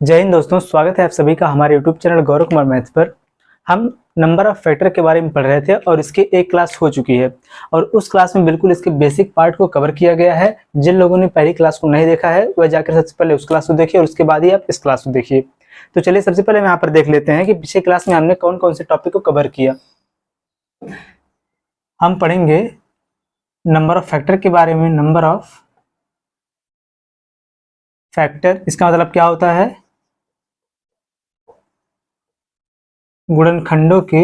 जय हिंद दोस्तों, स्वागत है आप सभी का हमारे YouTube channel Gaurav Kumar maths पर। हम नंबर ऑफ फैक्टर के बारे में पढ़ रहे थे और इसकी एक क्लास हो चुकी है और उस क्लास में बिल्कुल इसके बेसिक पार्ट को कवर किया गया है। जिन लोगों ने पहली क्लास को नहीं देखा है वह जाकर सबसे पहले उस क्लास को देखिए और उसके बाद ही आप इस क्लास को देखिए। तो चलिए सबसे पहले हम यहाँ पर देख लेते हैं कि पिछले क्लास में हमने कौन कौन से टॉपिक को कवर किया। हम पढ़ेंगे नंबर ऑफ फैक्टर के बारे में। नंबर ऑफ फैक्टर इसका मतलब क्या होता है? गुणनखंडों की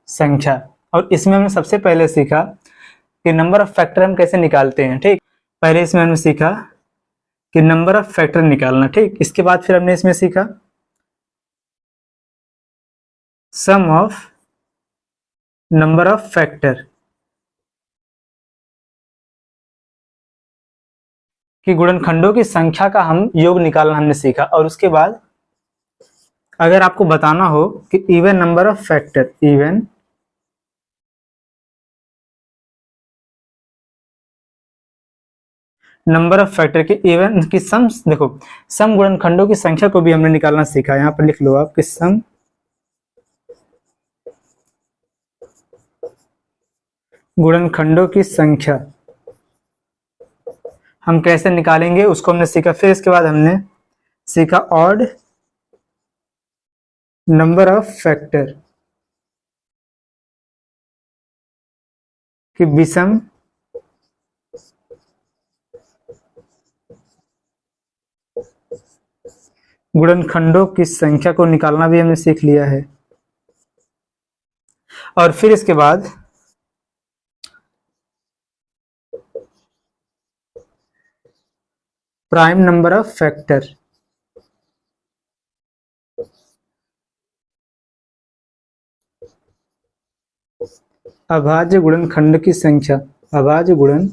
संख्या। और इसमें हमने सबसे पहले सीखा कि नंबर ऑफ फैक्टर हम कैसे निकालते हैं। ठीक, पहले इसमें हमने सीखा कि नंबर ऑफ फैक्टर निकालना। ठीक, इसके बाद फिर हमने इसमें सीखा सम ऑफ नंबर ऑफ फैक्टर, कि गुणनखंडों की संख्या का हम योग निकालना हमने सीखा। और उसके बाद अगर आपको बताना हो कि even number of factor, even number of factor के इवन की सम, देखो सम गुणनखंडों की संख्या को भी हमने निकालना सीखा। यहां पर लिख लो आप कि सम गुणनखंडों की संख्या हम कैसे निकालेंगे उसको हमने सीखा। फिर इसके बाद हमने सीखा ऑड नंबर ऑफ फैक्टर, कि विषम गुणनखंडों की संख्या को निकालना भी हमने सीख लिया है। और फिर इसके बाद प्राइम नंबर ऑफ फैक्टर, अभाज्य गुणनखंड की संख्या, अभाज्य गुणन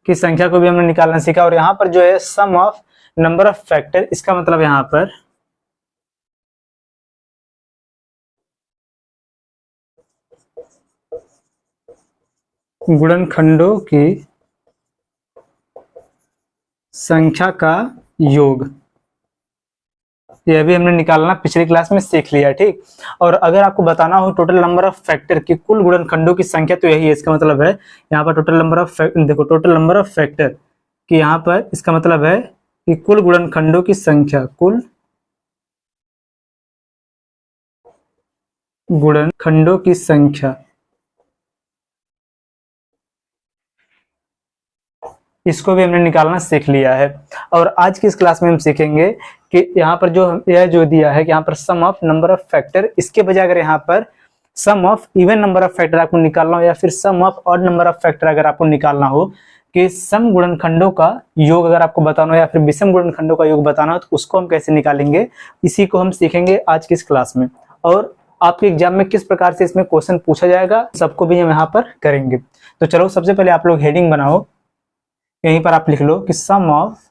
की संख्या को भी हमने निकालना सीखा। और यहां पर जो है सम ऑफ नंबर ऑफ फैक्टर, इसका मतलब यहां पर गुणनखंडों की संख्या का योग, यह भी हमने निकालना पिछली क्लास में सीख लिया। ठीक, और अगर आपको बताना हो टोटल नंबर ऑफ फैक्टर की कुल गुणनखंडों की संख्या, तो यही है। इसका मतलब है यहाँ पर टोटल नंबर ऑफ देखो टोटल नंबर ऑफ फैक्टर कि यहाँ पर इसका मतलब है कि कुल गुणनखंडों की संख्या, कुल गुणनखंडों की संख्या, इसको भी हमने निकालना सीख लिया है। और आज की इस क्लास में हम सीखेंगे कि यहाँ पर यह जो दिया है कि यहाँ पर sum of number of factor, इसके बजाय अगर यहाँ पर sum of even number of factor आपको निकालना हो या फिर sum of odd number of factor अगर आपको निकालना हो, कि सम गुणनखंडों का योग अगर आपको बताना हो या फिर विषम गुणनखंडों का योग बताना हो, तो उसको हम कैसे निकालेंगे, इसी को हम सीखेंगे आज की इस क्लास में। और आपके एग्जाम में किस प्रकार से इसमें क्वेश्चन पूछा जाएगा, सबको भी हम यहाँ पर करेंगे। तो चलो सबसे पहले आप लोग हेडिंग बनाओ, यहीं पर आप लिख लो कि sum of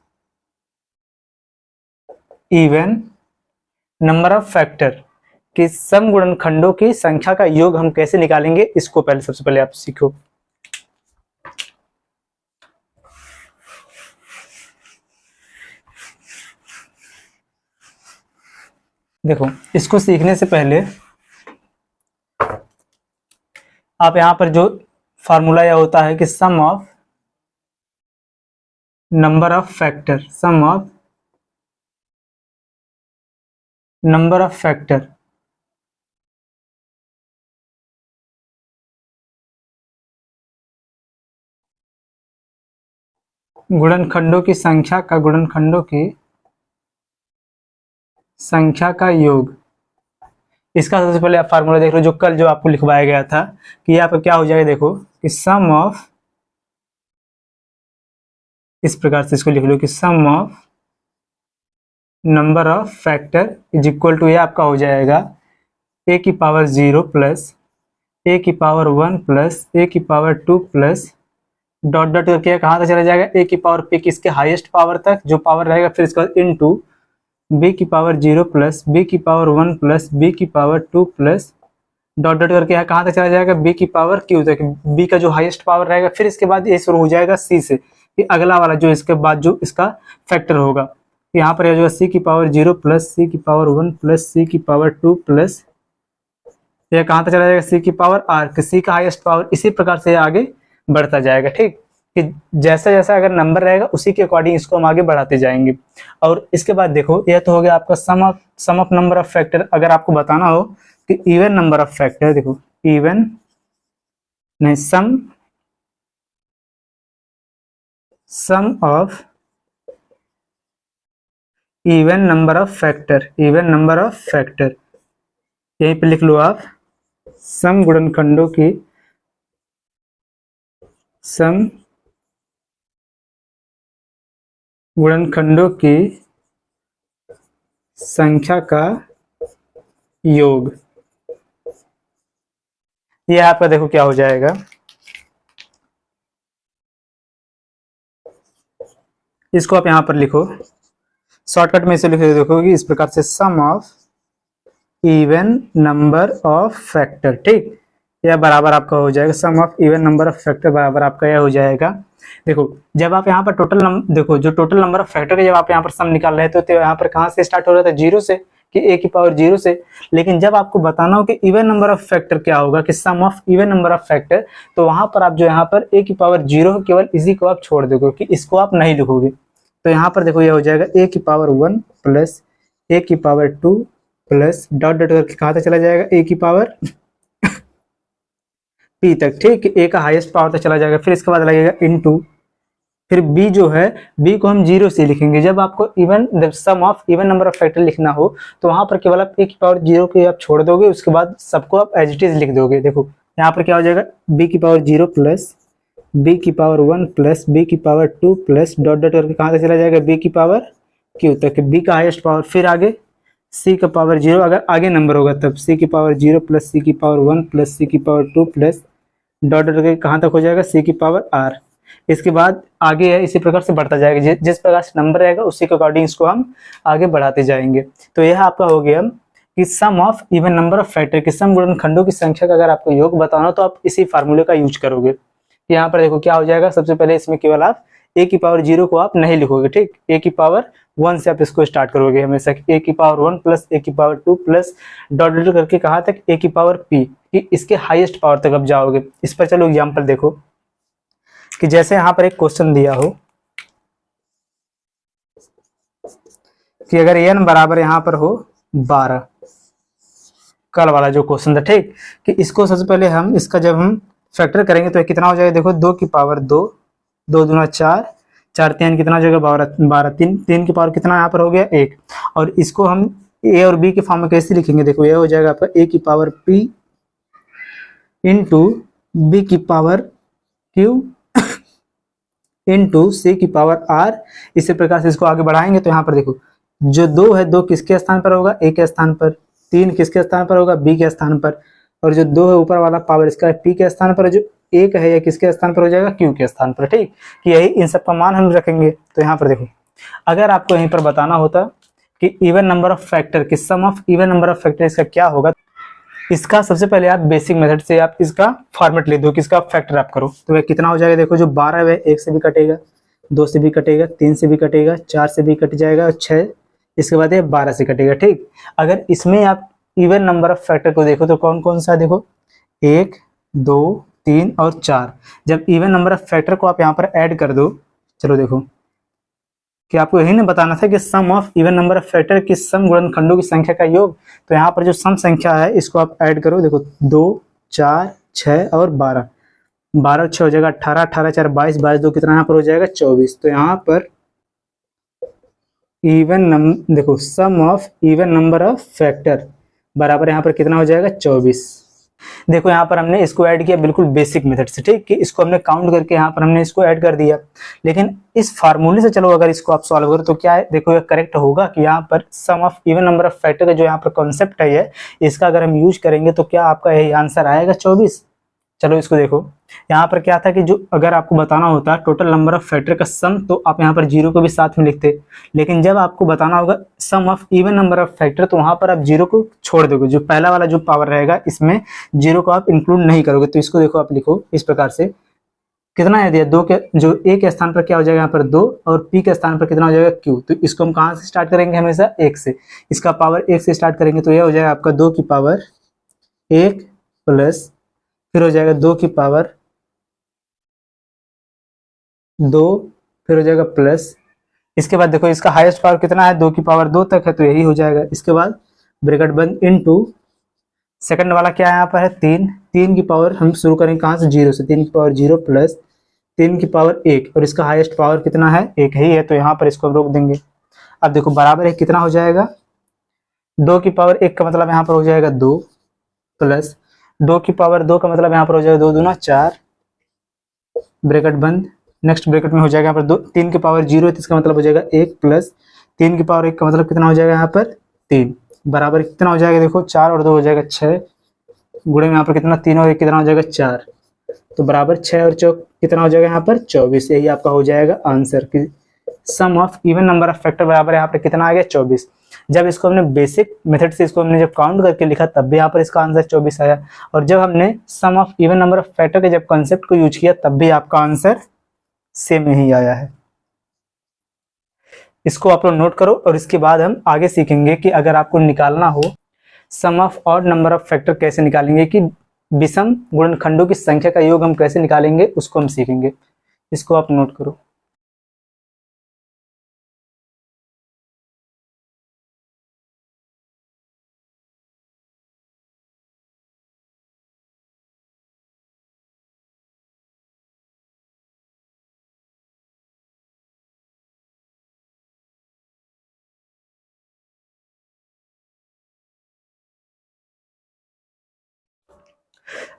even number of factor, कि सम गुणनखंडों की संख्या का योग हम कैसे निकालेंगे, इसको पहले सबसे पहले आप सीखो। देखो इसको सीखने से पहले आप यहां पर जो फार्मूला यह होता है कि sum of number of factor, sum of number of factor गुणनखंडों की संख्या का, गुणनखंडों की संख्या का योग। इसका सबसे पहले आप फार्मूला देख लो जो कल जो आपको लिखवाया गया था, कि यहाँ पर क्या हो जाएगा। देखो कि सम ऑफ, इस प्रकार से इसको लिख लो कि sum of number of factor is equal to, ये आपका हो जाएगा a की पावर 0 प्लस a की पावर 1 प्लस a की पावर 2 प्लस डॉट डॉट करके कहाँ तक चला जाएगा, a की पावर p की इसके हाईएस्ट पावर तक जो पावर रहेगा, फिर इसका इनटू b की पावर 0 प्लस b की पावर 1 प्लस b की पावर 2 प्लस डॉट डॉट करके यहाँ कहाँ तक चला जाएगा, b की पावर q तक, b का जो हाईएस्ट पावर रहेगा, फिर इसके बाद ये शुरू हो जाएगा c से, फिर अगला वाला जो इसके बाद जो इसका फैक्टर होगा, यहाँ पर जो c की पावर 0 प्लस c की पावर 1 प्लस c की पावर 2 प्लस यह कहाँ तक चला जाएगा, c की पावर r, c का हाईएस्ट पावर, इसी प्रकार से आगे बढ़ता जाएगा। ठीक, कि जैसा जैसा अगर नंबर रहेगा उसी के अकॉर्डिंग इसको हम आगे बढ़ाते जाएंगे। और इसके बाद देखो, यह तो हो गया आपका sum of number of factor. अगर आपको बताना हो कि इवन नंबर ऑफ फैक्टर, देखो इवन नहीं, sum of even number of factor, even number of factor, यहीं पे लिख लो आप, सम गुणनखंडों की, सम गुणनखंडों की संख्या का योग। यह आपका देखो क्या हो जाएगा, इसको आप यहां पर लिखो, शॉर्टकट में इसे लिख देखो कि इस प्रकार से sum of even number of factor. ठीक, यह बराबर आपका हो जाएगा, sum of even number of factor बराबर आपका यह हो जाएगा। देखो जब आप यहाँ पर टोटल नंबर, देखो जो टोटल नंबर ऑफ फैक्टर का जब आप यहाँ पर सम निकाल रहे थे तो यहाँ पर कहाँ से स्टार्ट हो रहा था, 0 से, कि a की पावर 0 से। लेकिन जब आपको बताना हो कि इवन नंबर ऑफ फैक्टर क्या होगा, कि sum of even number of factor, तो वहां पर आप जो यहाँ पर a की पावर 0 केवल इसी को आप छोड़ दोगे, कि इसको आप नहीं लिखोगे। तो यहाँ पर देखो यह हो जाएगा a की पावर 1 प्लस a की पावर 2 प्लस डॉट डॉट करके कहाँ तक चला जाएगा, a की पावर p तक। ठीक, a का हाईएस्ट पावर तक चला जाएगा, फिर इसके बाद लगेगा इनटू, फिर b जो है, b को हम 0 से लिखेंगे। जब आपको even sum of even number of factor लिखना हो तो वहां पर केवल आप a की पावर 0 के आप छोड़ दोगे, उसके बाद सबको आप एज इट इज लिख दोगे। देखो यहाँ पर क्या हो जाएगा, b की पावर 0 प्लस b की पावर 1 प्लस b की पावर 2 प्लस डॉट डॉट करके कहाँ तक चला जाएगा, b की पावर q तक, b का हाईएस्ट पावर, फिर आगे c का पावर 0, अगर आगे नंबर होगा तब c की पावर 0 प्लस c की पावर 1 प्लस c की पावर 2 प्लस डॉट डॉट करके कहाँ तक हो जाएगा, c की पावर r। इसके बाद आगे है, इसी प्रकार से बढ़ता जाएगा, जिस प्रकार से नंबर रहेगा उसी के अकॉर्डिंग इसको हम आगे बढ़ाते जाएंगे। तो यह आपका हो गया कि sum of even number of factor के सम गुणनखंडों की संख्या का अगर आपको योग बताना हो तो आप इसी फार्मूले का यूज करोगे। यहाँ पर देखो क्या हो जाएगा, सबसे पहले इसमें केवल आप a की पावर 0 को आप नहीं लिखोगे। ठीक, a की पावर 1 से आप इसको स्टार्ट करोगे हमेशा, a की पावर 1 प्लस a की पावर 2 प्लस डॉट डॉट करके कहाँ तक, a की पावर p, कि इसके हाईएस्ट पावर तक आप जाओगे। इस पर चलो एग्जाम्पल देखो, कि जैसे यहाँ पर एक क्वेश्चन दिया हो कि अगर n बराबर यहाँ पर हो 12, कल वाला जो क्वेश्चन था। ठीक, कि इसको सबसे पहले हम इसका जब हम फैक्टर करेंगे तो कितना हो जाएगा, देखो 2 की पावर 2, 2 दूना 4, 4 3 कितना हो जाएगा 12, 3 की पावर कितना यहाँ पर हो गया 1। और इसको हम a और b के फॉर्म में कैसे लिखेंगे, देखो यह हो जाएगा आपका a की पावर p इंटू b की पावर q इंटू c की पावर r। इसी प्रकार से इसको आगे बढ़ाएंगे तो यहाँ पर देखो जो 2 है, 2 किसके स्थान पर होगा, a के स्थान पर, 3 किसके स्थान पर होगा, b के स्थान पर, और जो 2 है ऊपर वाला पावर इसका p के स्थान पर, जो 1 है या किसके स्थान पर हो जाएगा, q के स्थान पर। ठीक, कि यही इन सब का मान हम रखेंगे। तो यहाँ पर देखो अगर आपको यहीं पर बताना होता कि इवन नंबर ऑफ फैक्टर की sum of even number of factor इसका क्या होगा, इसका सबसे पहले आप बेसिक मेथड से आप इसका फॉर्मेट ले दो कि इसका फैक्टर आप करो। तो वह कितना हो जाएगा, देखो जो 12 है 1 से भी कटेगा, 2 से भी कटेगा, 3 से भी कटेगा, 4 से भी कट जाएगा, और 6 इसके बाद ये 12 से कटेगा। ठीक, अगर इसमें आप इवन नंबर ऑफ फैक्टर को देखो तो कौन कौन सा है, देखो 1 2 3 और 4। जब इवन नंबर ऑफ फैक्टर को आप यहाँ पर ऐड कर दो, चलो देखो कि आपको यही ना बताना था कि sum of even number of factor की सम गुणनखंडों की संख्या का योग। तो यहाँ पर जो सम संख्या है इसको आप ऐड करो, देखो 2 4 6 और 12, 12 6 हो जाएगा 18, 18 4 22, 22 2 कितना यहाँ पर हो जाएगा 24। तो यहाँ पर देखो sum of even number of factor बराबर यहाँ पर कितना हो जाएगा 24। देखो यहाँ पर हमने इसको ऐड किया बिल्कुल बेसिक मेथड से। ठीक, कि इसको हमने काउंट करके यहाँ पर हमने इसको ऐड कर दिया। लेकिन इस फार्मूले से चलो अगर इसको आप सॉल्व करो तो क्या है, देखो ये करेक्ट होगा कि यहाँ पर sum of even number of factor का जो यहाँ पर कॉन्सेप्ट है इसका अगर हम यूज करेंगे तो क्या आपका यही आंसर आएगा 24। चलो इसको देखो, यहाँ पर क्या था कि जो अगर आपको बताना होता टोटल नंबर ऑफ फैक्टर का सम, तो आप यहाँ पर जीरो को भी साथ में लिखते, लेकिन जब आपको बताना होगा sum of even number of factor, तो वहाँ पर आप जीरो को छोड़ दोगे, जो पहला वाला जो पावर रहेगा इसमें जीरो को आप इंक्लूड नहीं करोगे। तो इसको देखो, आप लिखो इस प्रकार से, कितना है दिया, दो के जो ए के स्थान पर क्या हो जाएगा यहाँ पर दो, और पी के स्थान पर कितना हो जाएगा क्यू। तो इसको हम कहाँ से स्टार्ट करेंगे, हमेशा एक से, इसका पावर एक से स्टार्ट करेंगे, तो यह हो जाएगा आपका 2 की पावर 1 प्लस, फिर हो जाएगा 2 की पावर 2, फिर हो जाएगा प्लस, इसके बाद देखो इसका हाईएस्ट पावर कितना है, 2 की पावर 2 तक है, तो यही हो जाएगा। इसके बाद ब्रैकेट बंद इनटू, सेकंड वाला क्या है यहाँ पर है 3, 3 की पावर हम शुरू करेंगे कहाँ से, जीरो से, 3 की पावर 0 प्लस 3 की पावर 1, और इसका हाईएस्ट पावर कितना है, 1 ही है, तो यहाँ पर इसको हम रोक देंगे। अब देखो बराबर है, कितना हो जाएगा, 2 की पावर 1 का मतलब यहाँ पर हो जाएगा 2, प्लस 2 की पावर 2 का मतलब यहाँ पर हो जाएगा 2 दूना 4, ब्रैकेट बंद, नेक्स्ट ब्रैकेट में हो जाएगा यहाँ पर 3 की पावर 0 है, तो इसका मतलब हो जाएगा 1 प्लस 3 की पावर 1 का मतलब कितना हो जाएगा यहाँ पर 3, बराबर कितना हो जाएगा, देखो 4 और 2 हो जाएगा 6, गुणे में यहाँ पर कितना 3 और 1 कितना हो जाएगा 4, तो बराबर 6 और 4 कितना हो जाएगा यहाँ पर 24। यही आपका हो जाएगा आंसर कि sum of even number of factor बराबर यहाँ पर कितना आ गया 24। जब इसको हमने बेसिक मेथड से इसको हमने जब काउंट करके लिखा तब भी यहाँ पर इसका आंसर 24 आया, और जब हमने sum of even number of factor के जब कॉन्सेप्ट को यूज किया तब भी आपका आंसर सेम ही आया है। इसको आप लोग नोट करो, और इसके बाद हम आगे सीखेंगे कि अगर आपको निकालना हो sum of odd number of factor कैसे निकालेंगे, कि विषम गुणनखंडों की संख्या का योग हम कैसे निकालेंगे, उसको हम सीखेंगे। इसको आप नोट करो।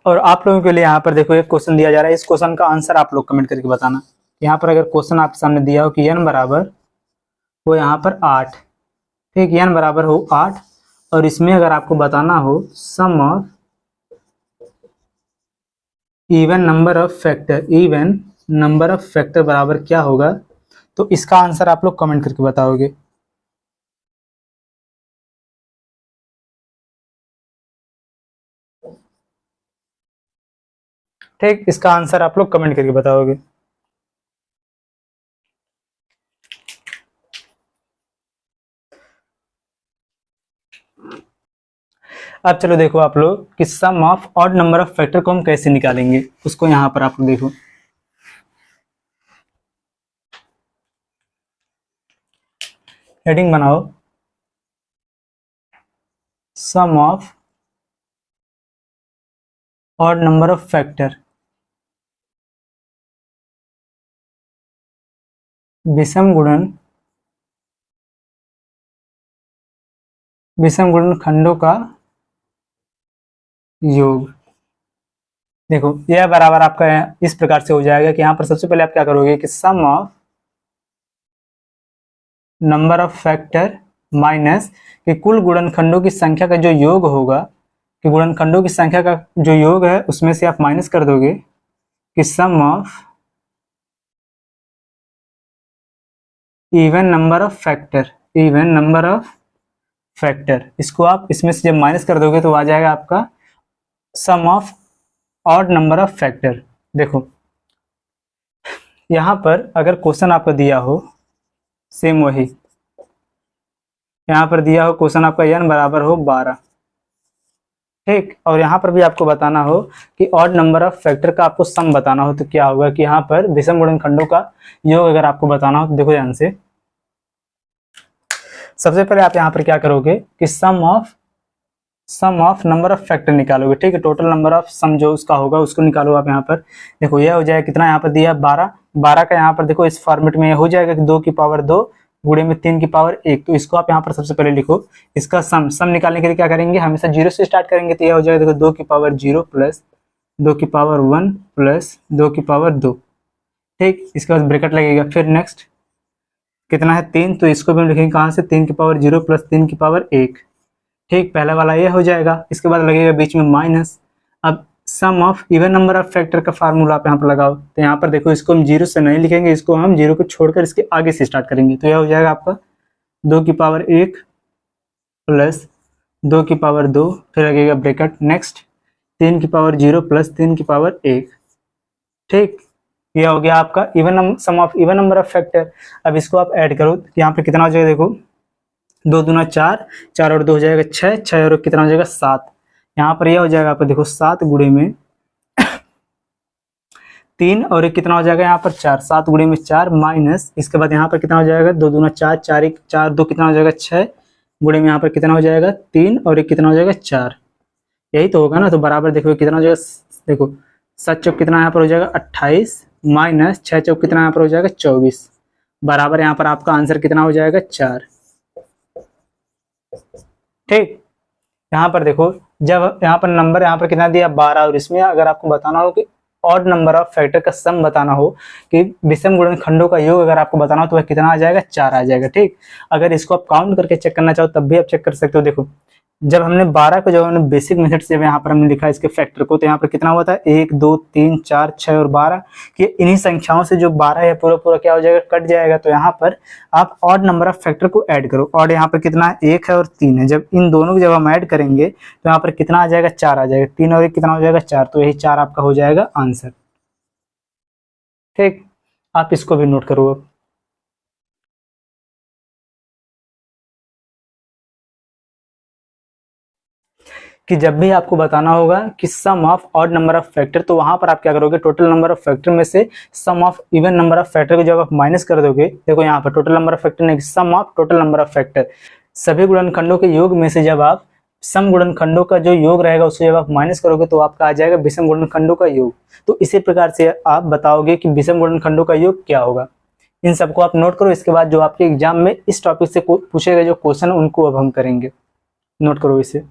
और आप लोगों के लिए यहाँ पर देखो एक क्वेश्चन दिया जा रहा है, इस क्वेश्चन का आंसर आप लोग कमेंट करके बताना। यहाँ पर अगर क्वेश्चन आपके सामने दिया हो कि n बराबर हो यहाँ पर 8, ठीक, n बराबर हो 8, और इसमें अगर आपको बताना हो sum of even number of factor, even number of factor बराबर क्या होगा, तो इसका आंसर आप लोग कमेंट करके बताओगे। ठीक, इसका आंसर आप लोग कमेंट करके बताओगे। अब चलो देखो आप लोग कि sum of odd number of factor को हम कैसे निकालेंगे, उसको यहाँ पर आप लोग देखो। हेडिंग बनाओ, sum of odd number of factor, विषम गुणनखंडों का योग। देखो यह बराबर आपका इस प्रकार से हो जाएगा कि यहाँ पर सबसे पहले आप क्या करोगे कि sum of number of factor minus कि कुल गुणनखंडों की संख्या का जो योग होगा, कि गुणनखंडों की संख्या का जो योग है उसमें से आप माइनस कर दोगे कि sum of even number of factor, even number of factor, इसको आप इसमें से जब माइनस कर दोगे तो आ जाएगा आपका sum of odd number of factor. देखो यहाँ पर अगर क्वेश्चन आपको दिया हो सेम वही, यहाँ पर दिया हो क्वेश्चन आपका n बराबर हो 12, ठीक, और यहाँ पर भी आपको बताना हो कि ऑड नंबर ऑफ फैक्टर का आपको सम बताना हो, तो क्या होगा कि यहाँ पर विषम गुणनखंडों का योग अगर आपको बताना हो तो देखो ध्यान से, सबसे पहले आप यहाँ पर क्या करोगे कि sum of number of factor निकालोगे, ठीक है, टोटल नंबर ऑफ सम जो उसका होगा उसको निकालो आप। यहाँ पर देखो यह हो जाएगा कितना, यहाँ पर दिया 12, 12 का यहाँ पर देखो इस फॉर्मेट में हो जाएगा कि 2 की पावर 2 गुणे में 3 की पावर 1, तो इसको आप यहाँ पर सबसे पहले लिखो। इसका सम निकालने के लिए क्या करेंगे, हमेशा 0 से स्टार्ट करेंगे, तो यह हो जाएगा देखो 2 की पावर 0 प्लस 2 की पावर 1 प्लस 2 की पावर 2, ठीक, इसके बाद ब्रैकेट लगेगा, फिर नेक्स्ट कितना है 3, तो इसको भी हम लिखेंगे कहाँ से, 3 की पावर 0 प्लस 3 की पावर 1, ठीक, पहला वाला ये हो जाएगा। इसके बाद लगेगा बीच में माइनस, अब sum of even number of factor का फार्मूला आप यहाँ पर लगाओ, तो यहाँ पर देखो इसको हम जीरो से नहीं लिखेंगे, इसको हम जीरो को छोड़कर इसके आगे से स्टार्ट करेंगे। तो यह हो जाएगा आपका 2 की पावर 1 प्लस 2 की पावर 2, फिर लगेगा ब्रैकेट, नेक्स्ट 3 की पावर 0 प्लस 3 की पावर 1। ठीक, यह हो गया आपका even sum of even number of factor. अब इसको आप ऐड करो, यहाँ पर कितना हो जाएगा, देखो 2 दूना 4, 4 और 2 हो जाएगा 6, 6 और कितना हो जाएगा 7। यहाँ पर यह हो जाएगा आपका देखो 7 गुणे में 3 और एक कितना हो जाएगा यहाँ पर 4, 7 गुणे में 4 माइनस, इसके बाद यहाँ पर कितना हो जाएगा 2 दूना 4, 4 1 4 2 कितना हो जाएगा 6 गुणे में यहाँ पर कितना हो जाएगा 3 और एक कितना हो जाएगा 4। यही तो होगा ना, तो बराबर देखो कितना हो जाएगा, देखो 7 चौक कितना यहाँ पर हो जाएगा 28 माइनस 6 चौक कितना यहाँ पर हो जाएगा 24, बराबर यहाँ पर आपका आंसर कितना हो जाएगा 4। ठीक, यहाँ पर देखो जब यहाँ पर नंबर यहाँ पर कितना दिया 12, और इसमें अगर आपको बताना हो कि ऑड नंबर ऑफ फैक्टर का सम बताना हो कि विषम गुणनखंडों का योग अगर आपको बताना हो तो वह कितना आ जाएगा 4 आ जाएगा। ठीक, अगर इसको आप काउंट करके चेक करना चाहो तब भी आप चेक कर सकते हो। देखो जब हमने 12 को जब हमने बेसिक मेथड से यहाँ पर हमने लिखा इसके फैक्टर को, तो यहाँ पर कितना हुआ था 1 2 3 4 6 और 12 कि इन्हीं संख्याओं से जो 12 है पूरा पूरा क्या हो जाएगा कट जाएगा। तो यहाँ पर आप ऑड नंबर ऑफ फैक्टर को ऐड करो, ऑड यहाँ पर कितना है 1 है और 3 है, जब इन दोनों को जब हम ऐड करेंगे तो यहाँ पर कितना आ जाएगा 4 आ जाएगा, 3 और 1 कितना हो जाएगा 4, तो यही 4 आपका हो जाएगा आंसर। ठीक, आप इसको भी नोट करो अब कि जब भी आपको बताना होगा कि sum of odd number of factor, तो वहां पर आप क्या करोगे टोटल नंबर ऑफ फैक्टर में से sum of even number of factor को जब आप माइनस कर दोगे, देखो यहाँ पर टोटल नंबर ऑफ फैक्टर नहीं sum of total number of factor, सभी गुणनखंडों के योग में से जब आप सम गुणनखंडों का जो योग रहेगा उसको जब आप माइनस करोगे तो आपका आ जाएगा विषम गुणनखंडों का योग। तो इसी प्रकार से आप बताओगे कि विषम गुणनखंडों का योग क्या होगा। इन सबको आप नोट करो, इसके बाद जो आपके एग्जाम में इस टॉपिक से पूछे गए जो क्वेश्चन उनको अब हम करेंगे, नोट करो इसे।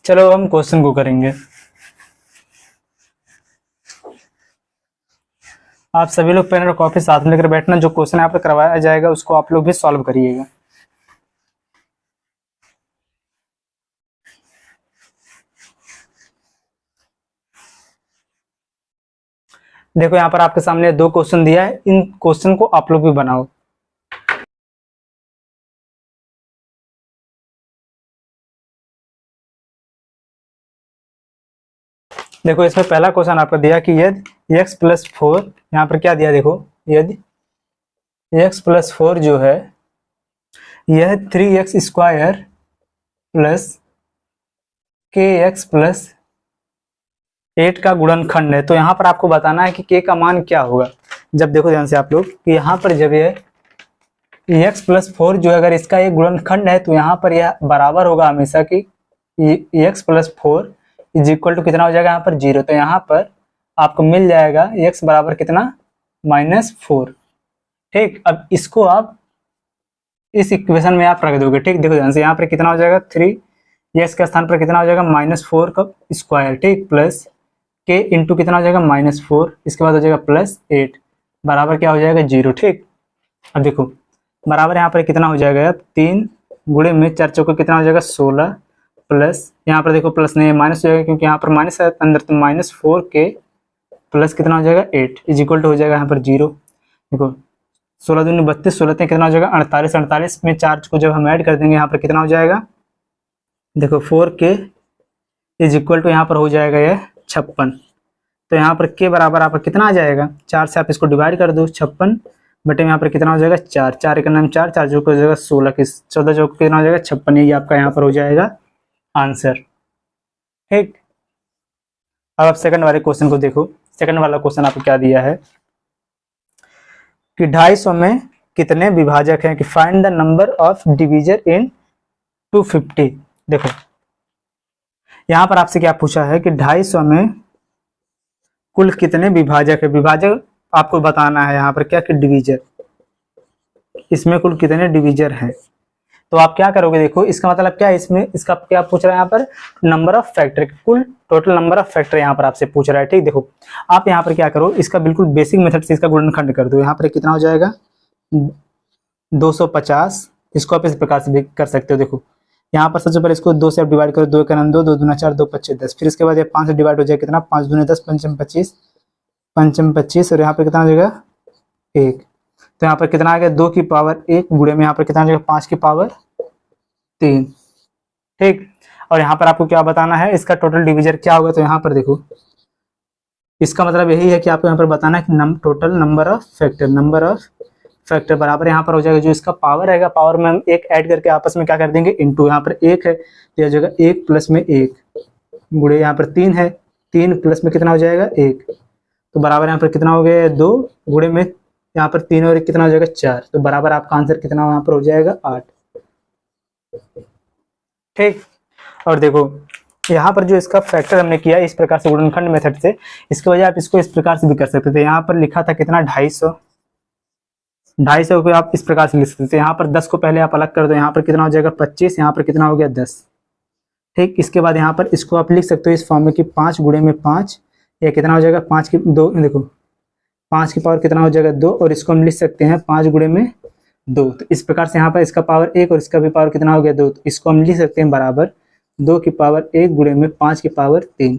चलो हम क्वेश्चन को करेंगे। आप सभी लोग पेन और कॉपी साथ में लेकर बैठना, जो क्वेश्चन यहाँ पर करवाया जाएगा उसको आप लोग भी सॉल्व करिएगा। देखो यहाँ पर आपके सामने 2 क्वेश्चन दिया है, इन क्वेश्चन को आप लोग भी बनाओ। देखो इसमें पहला क्वेश्चन आपको दिया कि यदि x प्लस 4, यहाँ पर क्या दिया देखो, यदि x प्लस 4 जो है यह 3x square plus kx plus 8 का गुणनखंड है, तो यहाँ पर आपको बताना है कि k का मान क्या होगा। जब देखो ध्यान से आप लोग कि यहाँ पर जब यह x प्लस 4 जो अगर इसका एक गुणनखंड है तो यहाँ पर यह बराबर होगा हमेशा कि x plus 4 is equal to कितना हो जाएगा यहाँ पर 0, तो यहाँ पर आपको मिल जाएगा x बराबर कितना -4। ठीक, अब इसको आप इस इक्वेशन में आप रख दोगे। ठीक, देखो ध्यान से यहाँ पर कितना हो जाएगा 3x के स्थान पर कितना हो जाएगा -4 का स्क्वायर, ठीक, प्लस k इंटू कितना हो जाएगा -4, इसके बाद हो जाएगा +8 बराबर क्या हो जाएगा 0। ठीक, अब देखो बराबर यहाँ पर कितना हो जाएगा 3 गुणे में 4 चौके कितना हो जाएगा 16 प्लस यहाँ पर देखो प्लस नहीं माइनस हो जाएगा क्योंकि यहाँ पर माइनस है अंदर, तो -4k प्लस कितना हो जाएगा 8 इज इक्वल टू हो जाएगा यहाँ पर 0। देखो 16 दूनी 32, 16 कितना हो जाएगा 48, 48 में 4 को जब हम ऐड कर देंगे यहाँ पर कितना हो जाएगा, देखो 4k इज इक्वल टू यहाँ पर हो जाएगा यह 56, तो यहाँ पर k बराबर आप कितना आ जाएगा 4 से आप इसको डिवाइड कर दो, 56 बटे में यहाँ पर कितना हो जाएगा 4, 4 का नाम 4, 4 चौक हो जाएगा 16, 14 चौक कितना हो जाएगा 56, यही आपका यहाँ पर हो जाएगा आंसर। ठीक, अब आप सेकंड वाले क्वेश्चन को देखो। सेकंड वाला क्वेश्चन आपको क्या दिया है कि 250 में कितने विभाजक हैं, कि find the number of divisor in 250। देखो यहां पर आपसे क्या पूछा है कि 250 में कुल कितने विभाजक है, विभाजक आपको बताना है यहाँ पर क्या कि डिवीजर। इसमें कुल कितने डिविजर हैं। तो आप क्या करोगे, देखो इसका मतलब क्या है, इसमें इसका क्या पूछ रहा है यहाँ पर, नंबर ऑफ फैक्टर, कुल टोटल नंबर ऑफ फैक्टर यहाँ पर आपसे पूछ रहा है। ठीक, देखो आप यहाँ पर क्या करो, इसका बिल्कुल बेसिक मेथड से इसका गुणनखंड कर दो। यहाँ पर कितना हो जाएगा 250, इसको आप इस प्रकार से भी कर सकते हो। देखो यहाँ पर सबसे पहले इसको 2 से आप डिवाइड करो, 2 का 2, 2 दूना 4, 2 पच्चे 10, फिर इसके बाद ये 5 से डिवाइड हो जाएगा कितना, 5 दूने 10, पंचम 25, पंचम 25, और यहाँ पर कितना हो जाएगा 1। तो यहाँ पर कितना आ गया 2 की पावर 1 गुणे में यहाँ पर कितना हो जाएगा 5 की पावर 3। ठीक, और यहाँ पर आपको क्या बताना है, इसका टोटल डिविजर क्या होगा। तो यहाँ पर देखो इसका मतलब यही है कि आपको यहाँ पर बताना है कि टोटल नंबर ऑफ फैक्टर बराबर यहाँ पर हो जाएगा जो इसका पावर रहेगा, पावर में हम 1 ऐड करके आपस में क्या कर देंगे इनटू, यहाँ पर 1 है तो यह जगह 1 प्लस में 1 गुणे यहाँ पर 3 है, 3 प्लस में कितना हो जाएगा 1, तो बराबर यहाँ पर कितना हो गया 2 गुणे में यहाँ पर 3 और 1 कितना हो जाएगा 4, तो बराबर आपका आंसर कितना यहाँ पर हो जाएगा 8। ठीक, और देखो यहाँ पर जो इसका फैक्टर हमने किया इस प्रकार से गुणनखंड मेथड से, इसके वजह आप इसको इस प्रकार से भी कर सकते थे। यहाँ पर लिखा था कितना 250 को आप इस प्रकार से लिख सकते थे। यहाँ पर 10 को पहले आप अलग कर दो, यहाँ पर कितना हो जाएगा 25, यहाँ पर कितना हो गया 10। ठीक, इसके बाद यहाँ पर इसको आप लिख सकते हो इस फॉर्म में कि 5 गुणे में 5, या कितना हो जाएगा 5 की 2, देखो 5 की पावर कितना हो जाएगा 2, और इसको हम लिख सकते हैं 5 गुणे में 2। तो इस प्रकार से यहाँ पर इसका पावर 1 और इसका भी पावर कितना हो गया 2, तो इसको हम लिख सकते हैं बराबर 2 की पावर 1 गुणे में 5 की पावर 3।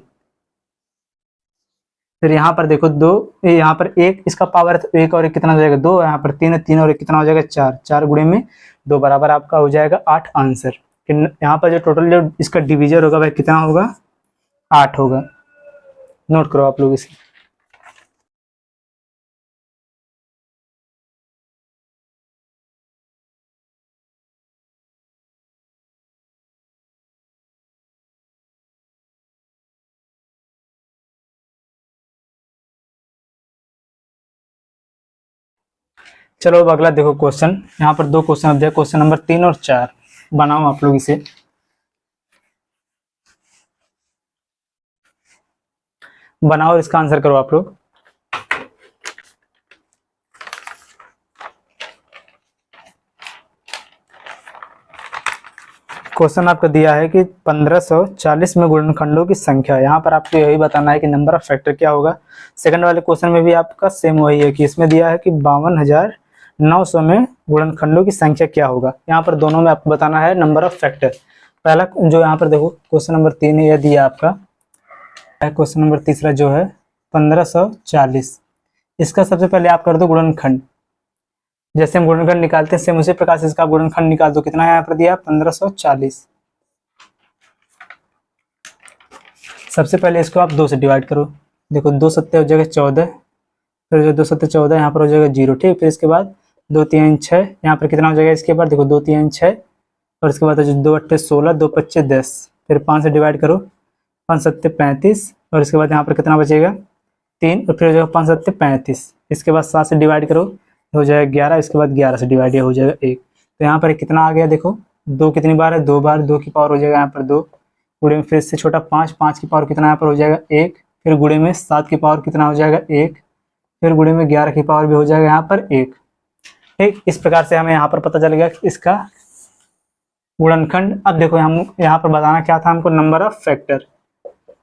फिर यहाँ पर देखो 2, यहाँ पर 1 इसका पावर है तो 1 और 1 कितना हो जाएगा 2, यहाँ पर 3 है, 3 और 1 कितना हो जाएगा 4, 4 गुणे में 2 बराबर आपका हो जाएगा 8 आंसर। यहाँ पर जो टोटल जो इसका डिविजर होगा वह कितना होगा 8 होगा। नोट करो आप लोग इसे। चलो अब अगला देखो क्वेश्चन, यहाँ पर 2 क्वेश्चन अब क्वेश्चन नंबर 3 और 4 बनाओ आप लोग इसे। बनाओ और इसका आंसर करो आप लोग। क्वेश्चन आपको दिया है कि 1540 में गुणनखंडों की संख्या, यहाँ पर आपको यही बताना है कि नंबर ऑफ फैक्टर क्या होगा। सेकंड वाले क्वेश्चन में भी आपका सेम वही है कि इसमें दिया है कि 52,900 में गुणनखंडों की संख्या क्या होगा। यहाँ पर दोनों में आपको बताना है नंबर ऑफ फैक्टर। पहला जो यहाँ पर देखो क्वेश्चन नंबर 3 यह दिया आपका, क्वेश्चन नंबर तीसरा जो है 1540, इसका सबसे पहले आप कर दो गुणनखंड। जैसे हम गुणनखंड निकालते हैं सेम उसी प्रकार से इसका गुणनखंड निकाल दो। कितना है यहाँ पर दिया 1540। सबसे पहले इसको आप 2 से डिवाइड करो, देखो 2 सत्ते हो जाएगा 14, फिर जो 2 सत्ते 14 यहाँ पर हो जाएगा 0। ठीक, फिर इसके बाद 2 3 6, यहाँ पर कितना हो जाएगा इसके बाद देखो 2 3 6, और इसके बाद 2 8 16, 2 5 10, फिर 5 से डिवाइड करो, 5 7 35, और इसके बाद यहाँ पर कितना बचेगा 3, और फिर हो जाएगा 5 7 35, इसके बाद 7 से डिवाइड करो हो जाएगा 11, इसके बाद 11 से डिवाइड हो जाएगा 1। तो यहाँ पर कितना आ गया देखो 2 कितनी बार है 2 बार, 2 की पावर हो जाएगा यहाँ पर 2 गुणे में, फिर इससे छोटा 5, 5 की पावर कितना यहाँ पर हो जाएगा 1, फिर गुणे में 7 की पावर कितना हो जाएगा 1, फिर गुणे में 11 की पावर भी हो जाएगा यहाँ पर 1। ठीक, इस प्रकार से हमें यहाँ पर पता चल गया इसका गुणनखंड। अब देखो हम यहाँ पर बताना क्या था हमको, number of factor.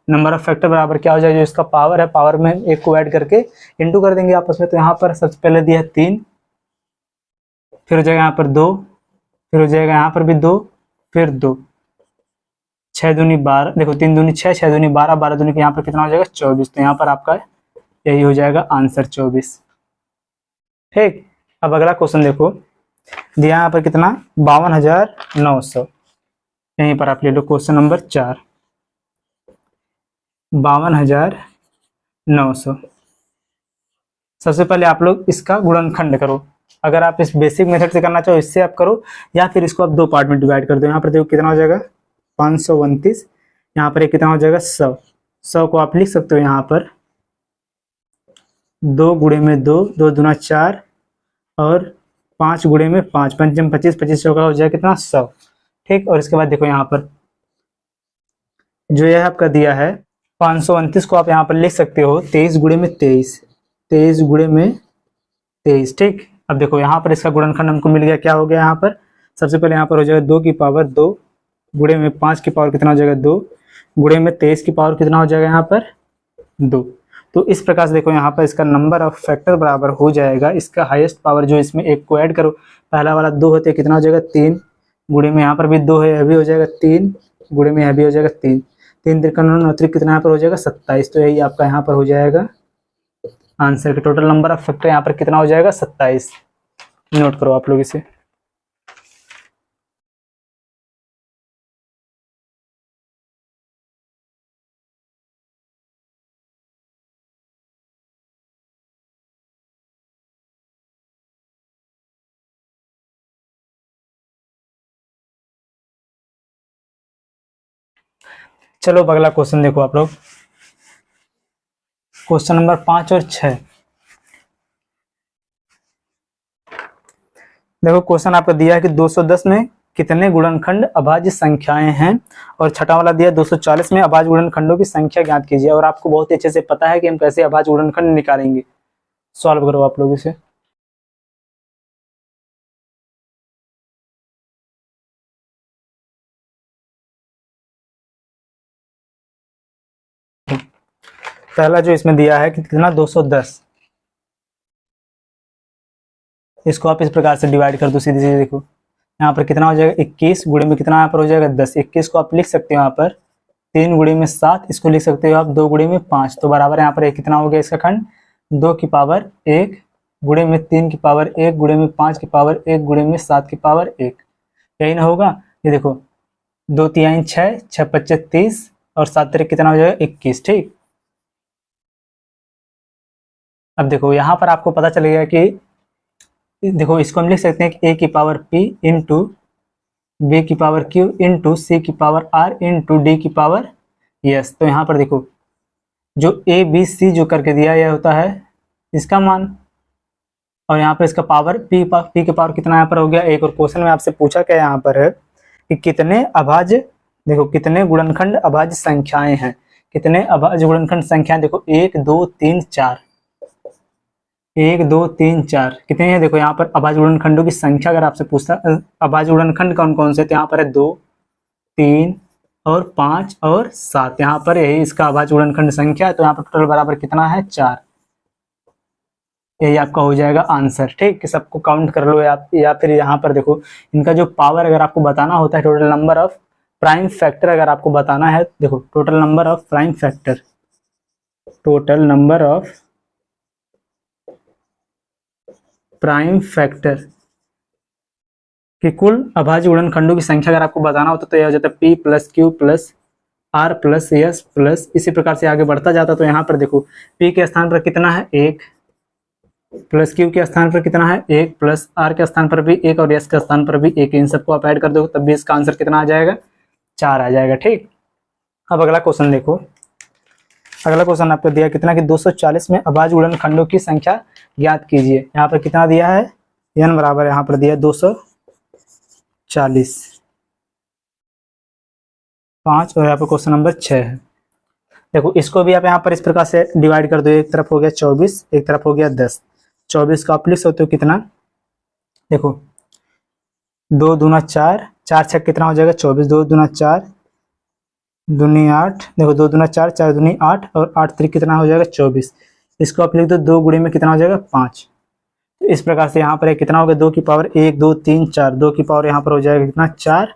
Number of factor बराबर क्या हो जाएगा, जो इसका पावर है पावर में 1 को ऐड करके इंटू कर देंगे आपस में। तो यहाँ पर सबसे पहले दिया है 3, फिर हो जाएगा यहाँ पर 2, फिर हो जाएगा यहाँ पर भी 2, फिर 2, 6 दूनी 12, देखो 3 दूनी 6, 6 दूनी 12, 12 दूनी के यहाँ पर कितना हो जाएगा 24। तो यहाँ पर आपका यही हो जाएगा आंसर 24। ठीक, अब अगला क्वेश्चन देखो दिया यहाँ पर कितना 52,900, यहीं पर आप ले लो क्वेश्चन नंबर 4, 52,900। सबसे पहले आप लोग इसका गुणनखंड करो। अगर आप इस बेसिक मेथड से करना चाहो इससे आप करो, या फिर इसको आप 2 पार्ट में डिवाइड कर दो। यहाँ पर देखो कितना हो जाएगा 529, यहाँ पर कितना हो जाएगा 100। 100 को आप लिख सकते हो यहाँ पर 2 गुणे में 2, 2 दूना 4, और 5 गुणे में 5, पंचम 25, 25 चौका हो जाएगा कितना 100। ठीक, और इसके बाद देखो यहाँ पर जो यह आपका दिया है 529 को आप यहाँ पर लिख सकते हो 23 गुणे में 23, 23 गुणे में 23। ठीक, अब देखो यहाँ पर इसका गुणनखंड हमको मिल गया, क्या हो गया यहाँ पर, सबसे पहले यहाँ पर हो जाएगा 2 की पावर 2 गुणे में 5 की पावर कितना हो जाएगा 2 गुणे में 23 की पावर कितना हो जाएगा यहाँ पर 2। तो इस प्रकार से देखो यहाँ पर इसका नंबर ऑफ फैक्टर बराबर हो जाएगा इसका हाईएस्ट पावर, जो इसमें एक को ऐड करो, पहला वाला 2 होते कितना हो जाएगा 3 गुणे में यहाँ पर भी 2 है, यह भी हो जाएगा 3 गुणे में यह भी हो जाएगा 3, 3 त्रिकोण अतिरिक्त कितना यहाँ पर हो जाएगा 27। तो यही आपका यहाँ पर हो जाएगा आंसर का टोटल नंबर ऑफ फैक्टर यहाँ पर कितना हो जाएगा 27। नोट करो आप लोग इसे। चलो अब अगला क्वेश्चन देखो आप लोग, क्वेश्चन नंबर 5 और 6। देखो क्वेश्चन आपको दिया है कि 210 में कितने गुणनखंड अभाज्य संख्याएं हैं, और छठा वाला दिया 240 में अभाज्य गुणनखंडों की संख्या ज्ञात कीजिए। और आपको बहुत ही अच्छे से पता है कि हम कैसे अभाज्य गुणनखंड निकालेंगे। सॉल्व करो आप लोग इसे। पहला जो इसमें दिया है कि कितना 210, इसको आप इस प्रकार से डिवाइड कर दो सीधे सीधे। देखो यहाँ पर कितना हो जाएगा 21 गुणे में कितना यहाँ पर हो जाएगा 10। 21 को आप लिख सकते हो यहाँ पर 3 गुणे में 7, इसको लिख सकते हो आप 2 गुणे में 5। तो बराबर यहाँ पर एक कितना हो गया इसका खंड 2 की पावर 1 गुणे में 3 की पावर 1 गुणे में 5 की पावर 1 गुणे में 7 की पावर 1। यही ना होगा, ये देखो 2 3 6, 6 5 30 और 7 3 कितना हो जाएगा 21। ठीक, अब देखो यहाँ पर आपको पता चल गया कि देखो इसको हम लिख सकते हैं कि a की पावर p इंटू बी की पावर q इंटू सी की पावर r इंटू डी की पावर s। तो यहाँ पर देखो जो a b c जो करके दिया यह होता है इसका मान, और यहाँ पर इसका पावर p के पावर कितना यहाँ पर हो गया 1। और क्वेश्चन में आपसे पूछा क्या यहाँ पर है कि कितने अभाज्य, देखो कितने गुणनखंड अभाज्य संख्याएं हैं, कितने अभाज्य गुणनखंड संख्याएं, देखो 1 2 3 4, 1 2 3 4 कितने हैं। देखो यहाँ पर अभाज्य गुणनखंडों की संख्या अगर आपसे पूछता अभाज्य गुणनखंड कौन कौन से, तो यहाँ पर है 2 3 और 5 और 7। यहाँ पर यही इसका अभाज्य गुणनखंड संख्या है। तो यहाँ पर टोटल बराबर कितना है 4। यही आपका हो जाएगा आंसर। ठीक, कि सबको काउंट कर लो या फिर यहाँ पर देखो इनका जो पावर अगर आपको बताना होता है, total number of prime factor अगर आपको बताना है, देखो total number of prime factor, total number of prime factor कि कुल अभाज्य गुणनखंडों की संख्या अगर आपको बताना होता तो यह हो जाता है p plus Q plus R plus S plus, इसी प्रकार से आगे बढ़ता जाता। तो यहाँ पर देखो p के स्थान पर कितना है 1, प्लस क्यू के स्थान पर कितना है 1, प्लस आर के स्थान पर भी 1 और एस के स्थान पर भी 1। इन सबको आप ऐड कर दो तब भी इसका आंसर कितना आ जाएगा 4 आ जाएगा। ठीक, अब अगला क्वेश्चन देखो, अगला क्वेश्चन आपको दिया कितना कि 240 में अभाज्य गुणनखंडों की संख्या ज्ञात कीजिए। यहाँ पर कितना दिया है n बराबर यहाँ पर दिया 240 5, और यहाँ पर क्वेश्चन नंबर 6 है। देखो इसको भी आप यहाँ पर इस प्रकार से डिवाइड कर दो, एक तरफ हो गया 24 एक तरफ हो गया 10। 24 का आप लिख सकते हो कितना, देखो 2 दूना 4, 4 छक कितना हो जाएगा 24, 2 दूना 4 दूनी 8, देखो 2 दूना 4, 4 दूनी 8 और 8 3 कितना हो जाएगा 24। इसको आप लिख दो 2 गुणे में कितना हो जाएगा 5। तो इस प्रकार से यहाँ पर कितना हो गया 2 की पावर 1 2 3 4, 2 की पावर यहाँ पर हो जाएगा कितना 4,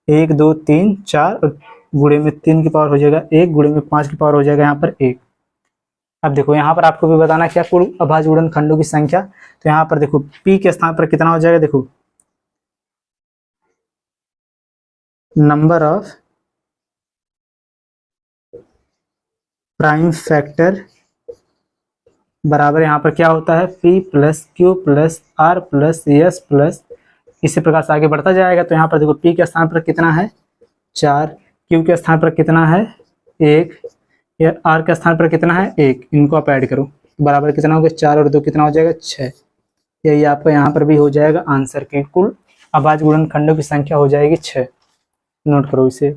1 2 3 4 और गुणे में 3 की पावर हो जाएगा 1, गुणे में 5 की पावर हो जाएगा यहाँ पर 1। अब देखो यहाँ पर आपको भी बताना क्या कुल अभाज्य गुणनखंडों की संख्या। तो यहाँ पर देखो p के स्थान पर कितना हो जाएगा, देखो नंबर ऑफ प्राइम फैक्टर बराबर यहाँ पर क्या होता है p plus Q plus R plus S plus, इसी प्रकार से आगे बढ़ता जाएगा। तो यहाँ पर देखो p के स्थान पर कितना है 4, q के स्थान पर कितना है 1, या r के स्थान पर कितना है 1, इनको आप ऐड करो बराबर कितना हो गया 4 और 2 कितना हो जाएगा 6। यही आपका यहाँ पर भी हो जाएगा आंसर की कुल अभाज्य गुणनखंडों की संख्या हो जाएगी 6। नोट करो इसे।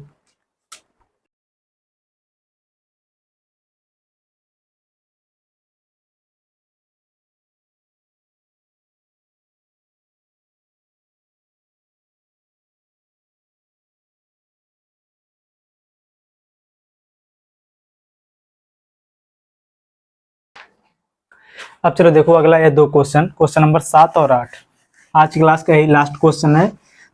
अब चलो देखो अगला है 2 क्वेश्चन, क्वेश्चन नंबर 7 और 8। आज की क्लास का यही लास्ट क्वेश्चन है।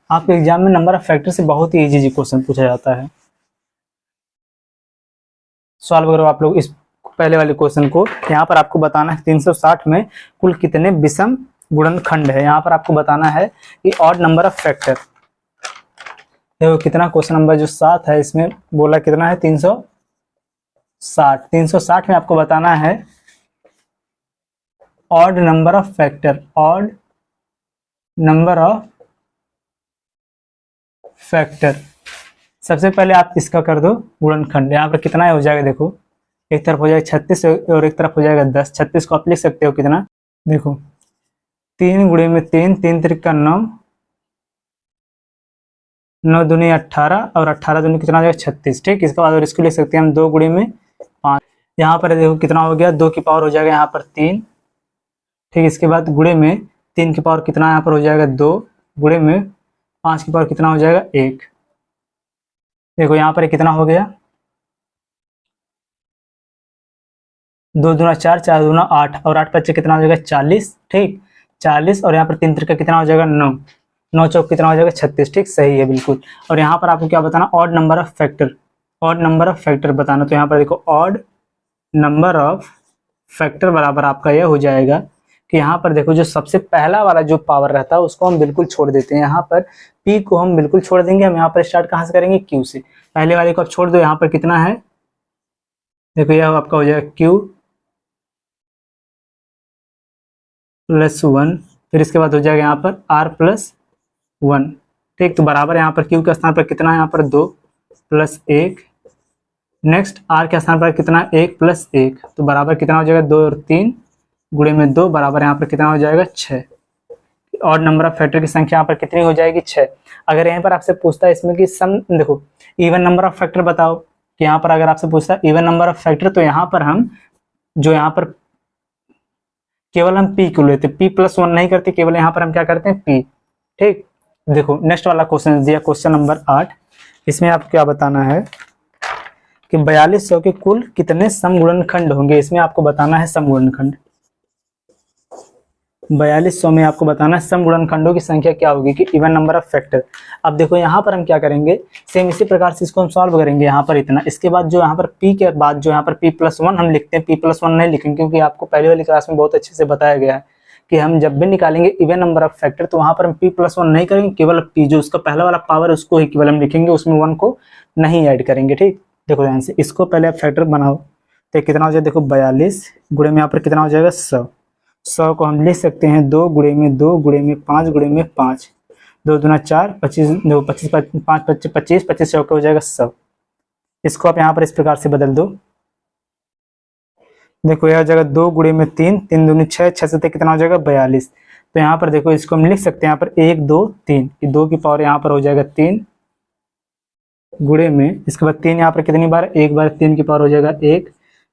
आपके एग्जाम में नंबर ऑफ फैक्टर से बहुत ही इजी क्वेश्चन पूछा जाता है। सॉल्व करो आप लोग इस पहले वाले क्वेश्चन को। यहाँ पर आपको बताना है 360 में कुल कितने विषम गुणनखंड है। यहाँ पर आपको बताना है कि ऑड नंबर ऑफ फैक्टर। देखो कितना क्वेश्चन नंबर जो 7 है इसमें बोला कितना है 360। 360 में आपको बताना है odd number of factor, odd number of factor. सबसे पहले आप इसका कर दो गुणनखंड। यहाँ पर कितना हो जाएगा देखो, एक तरफ हो जाएगा 36 और एक तरफ हो जाएगा 10। 36 को आप लिख सकते हो कितना, देखो 3 गुणे में 3, 3 त्रिका 9, 9 दूनी 18 और 18 दूनी कितना हो जाएगा 36। ठीक, इसके बाद और इसको लिख सकते हैं हम 2 गुणे में 5। यहाँ पर देखो कितना हो गया, 2 की पावर हो जाएगा यहाँ पर 3। ठीक, इसके बाद गुणे में 3 की पावर कितना यहाँ पर हो जाएगा 2, गुणे में 5 की पावर कितना हो जाएगा 1। देखो यहाँ पर कितना हो गया, 2 दूना 4, 4 दूना 8 और 8 पच्चे कितना हो जाएगा 40। ठीक, 40 और यहाँ पर 3 त्रिका कितना हो जाएगा 9, 9 चौक कितना हो जाएगा 36। ठीक, सही है बिल्कुल। और यहाँ पर आपको क्या बताना, odd number of factor, odd number of factor बताना। तो यहाँ पर देखो ऑड नंबर ऑफ फैक्टर बराबर आपका यह हो जाएगा कि यहाँ पर देखो जो सबसे पहला वाला जो पावर रहता है उसको हम बिल्कुल छोड़ देते हैं। यहाँ पर पी को हम बिल्कुल छोड़ देंगे। हम यहाँ पर स्टार्ट कहाँ से करेंगे, क्यू से। पहले वाले को आप छोड़ दो, यहाँ पर कितना है देखो, यह आपका हो जाएगा क्यू प्लस 1, फिर इसके बाद हो जाएगा यहाँ पर आर प्लस 1। ठीक, तो बराबर यहाँ पर क्यू के स्थान पर कितना है यहाँ पर 2 प्लस 1, नेक्स्ट आर के स्थान पर कितना 1 प्लस 1, तो बराबर कितना हो जाएगा 2 और 3 गुणे में 2, बराबर यहाँ पर कितना हो जाएगा 6। और नंबर ऑफ फैक्टर की संख्या यहाँ पर कितनी हो जाएगी 6। अगर यहाँ पर आपसे पूछता है इसमें कि सम, देखो इवन नंबर ऑफ फैक्टर बताओ, कि यहाँ पर अगर आपसे पूछता है इवन नंबर ऑफ फैक्टर, तो यहाँ पर हम जो यहाँ पर केवल हम पी को लेते, पी प्लस 1 नहीं करते, केवल यहाँ पर हम क्या करते हैं पी। ठीक, देखो नेक्स्ट वाला क्वेश्चन दिया, क्वेश्चन नंबर 8। इसमें आपको क्या बताना है कि 4200 के कुल कितने समगुणनखंड होंगे। इसमें आपको बताना है समगुणनखंड। 4200 में आपको बताना है समगुणनखंडों की संख्या क्या होगी, कि इवन नंबर ऑफ फैक्टर। अब देखो यहाँ पर हम क्या करेंगे, सेम इसी प्रकार से इसको हम सॉल्व करेंगे। यहाँ पर इतना, इसके बाद जो यहाँ पर p के बाद जो यहाँ पर p प्लस 1 हम लिखते हैं, p प्लस 1 नहीं लिखेंगे क्योंकि आपको पहले वाली क्लास में बहुत अच्छे से बताया गया है कि हम जब भी निकालेंगे इवन नंबर ऑफ फैक्टर तो वहाँ पर हम p प्लस 1 नहीं करेंगे, केवल p जो उसका पहला वाला पावर है उसको ही केवल हम लिखेंगे, उसमें 1 को नहीं ऐड करेंगे। ठीक, देखो ध्यान से, इसको पहले आप फैक्टर बनाओ तो कितना हो जाएगा, देखो 42 गुणे में यहाँ पर कितना हो जाएगा 100। 100 को हम लिख सकते हैं 2 गुणे में 2 गुणे में 5 गुणे में 5, 2 दूना 4, 25 दो 25 5 25 25 25 100 हो जाएगा 100। इसको आप यहाँ पर इस प्रकार से बदल दो, देखो यह हो जाएगा 2 गुणे में 3, 3 दूनी 6, 6 से कितना हो जाएगा 42। तो यहाँ पर देखो इसको हम लिख सकते हैं यहाँ पर 1 2 3, 2 की पावर यहाँ पर हो जाएगा 3 गुणे में, इसके बाद 3 यहाँ पर कितनी बार, एक बार 3 की पावर हो जाएगा 1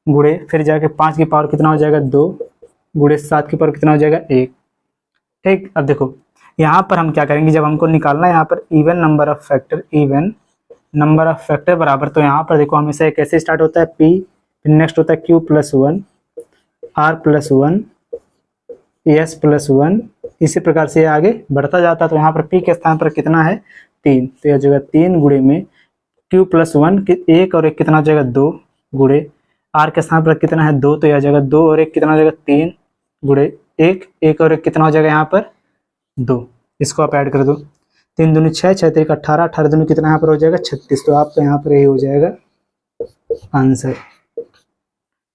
गुणे, फिर जाके 5 की पावर कितना हो जाएगा 2 गुणे, 7 की पावर कितना हो जाएगा 1। ठीक, अब देखो यहाँ पर हम क्या करेंगे, जब हमको निकालना है यहाँ पर even number of factor, even number of factor बराबर, तो यहाँ पर देखो हमेशा कैसे स्टार्ट होता है p, फिर नेक्स्ट होता है q plus 1, r plus 1, s plus 1, इसी प्रकार से आगे बढ़ता जाता है। तो यहाँ पर p के स्थान पर कितना है 3, तो यह जगह 3 गुणे में q प्लस 1 1 और 1 कितना हो जाएगा 2 गुणे, r के स्थान पर कितना है 2, तो यह जगह 2 और 1 कितना हो जाएगा 3 गुणे 1, 1 और 1 कितना हो जाएगा यहाँ पर 2। इसको आप ऐड कर दो, 3 दूनी 6, 6 1 18, 18 दूनी कितना यहाँ पर हो जाएगा 36। तो आपका यहाँ पर यही हो जाएगा आंसर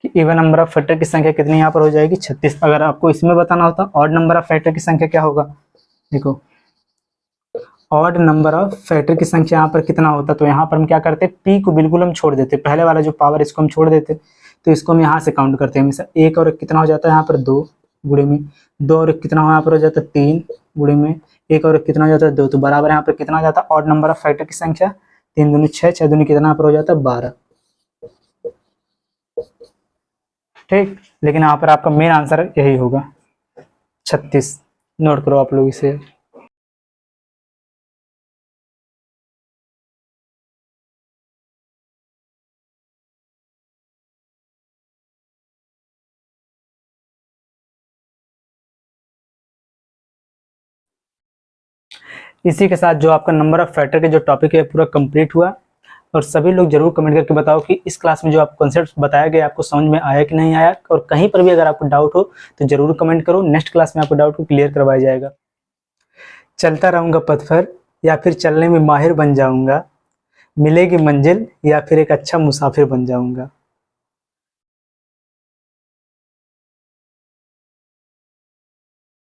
कि इवन नंबर ऑफ फैक्टर की संख्या कितनी यहाँ पर हो जाएगी 36। अगर आपको इसमें बताना होता ऑड नंबर ऑफ फैक्टर की संख्या क्या होगा, देखो ऑड नंबर ऑफ फैक्टर की संख्या यहाँ पर कितना होता, तो यहाँ पर हम क्या करते p को बिल्कुल हम छोड़ देते, पहले वाला जो पावर इसको हम छोड़ देते, तो इसको हम यहाँ से काउंट करते हैं हमेशा। 1 और 1 कितना हो जाता है यहाँ पर 2 गुणे में, 2 और 1 कितना यहाँ पर हो जाता है 3 गुणे में, 1 और 1 कितना हो जाता है 2, तो बराबर यहाँ पर कितना हो जाता है ऑड नंबर ऑफ फैक्टर की संख्या, 3 दूनी 6, 6 दूनी कितना यहाँ पर हो जाता है 12। ठीक, लेकिन यहाँ पर आपका मेन आंसर यही होगा 36। नोट करो आप लोग इसे। इसी के साथ जो आपका नंबर ऑफ फैक्टर के जो टॉपिक है पूरा कंप्लीट हुआ। और सभी लोग जरूर कमेंट करके बताओ कि इस क्लास में जो आपको कॉन्सेप्ट बताया गया आपको समझ में आया कि नहीं आया, और कहीं पर भी अगर आपको डाउट हो तो जरूर कमेंट करो। नेक्स्ट क्लास में आपको डाउट को क्लियर करवाया जाएगा। चलता रहूँगा पथ पर या फिर चलने में माहिर बन जाऊँगा, मिलेगी मंजिल या फिर एक अच्छा मुसाफिर बन जाऊँगा।